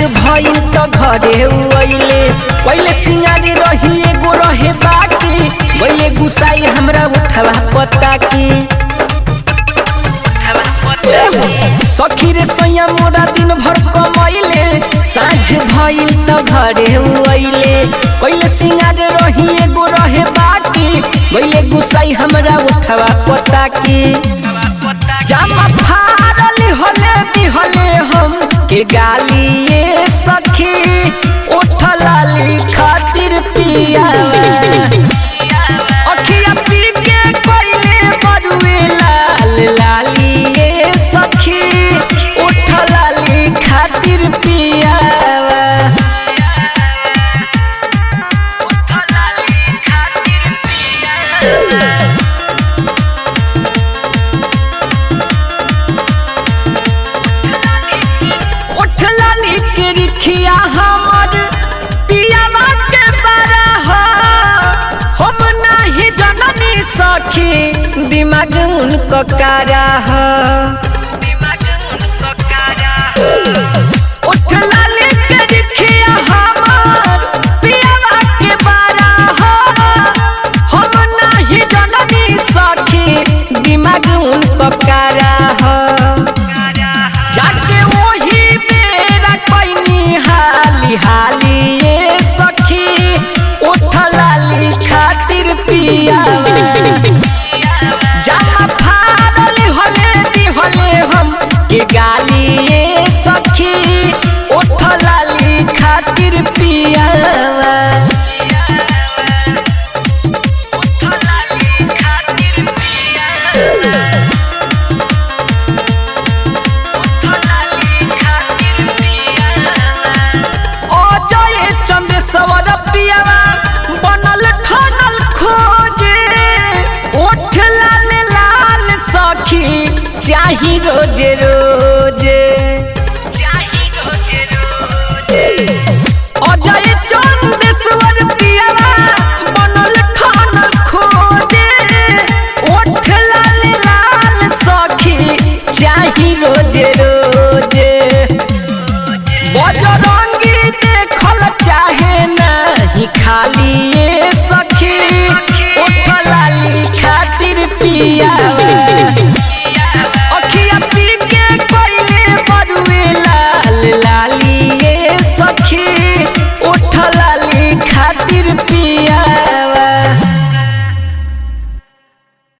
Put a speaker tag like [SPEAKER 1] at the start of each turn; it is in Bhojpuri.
[SPEAKER 1] भइल तो घरे अइले पहले सिंगारी रही एगो रहे बाकी गइले गुसाई हमरा उठवा पता की सखी रे सैया मोरा दिन भर कमैले साँझ भइल तो घरे अइले पहले सिंगारी रही एगो रहे बाकी गइले गुसाई हमरा उठवा पता की जामा फाड़ल होले दिहले हम के गाली ये सखी उठलाली खातिर पिया अखिया पी के कोइले बरुए लाल लाली ये सखी उठलाली खातिर पिया खिया हमर पियावा के बारा हम नहीं जननी सखी दिमाग उनको कारा उठला लेके खिया हमर पियावा के बारा हम नहीं जननी सखी दिमाग उनको कारा जाके वही मेरा कोई हाली हाली ये सखी उठलाली खातिर पिया जामा फाड़ल होले दिहले हम के गाली ये सखी उठलाली खातिर पिया सवर पियावा बनल ठनल खोजे उठ लाल लाल सखी चाही रोजे रोज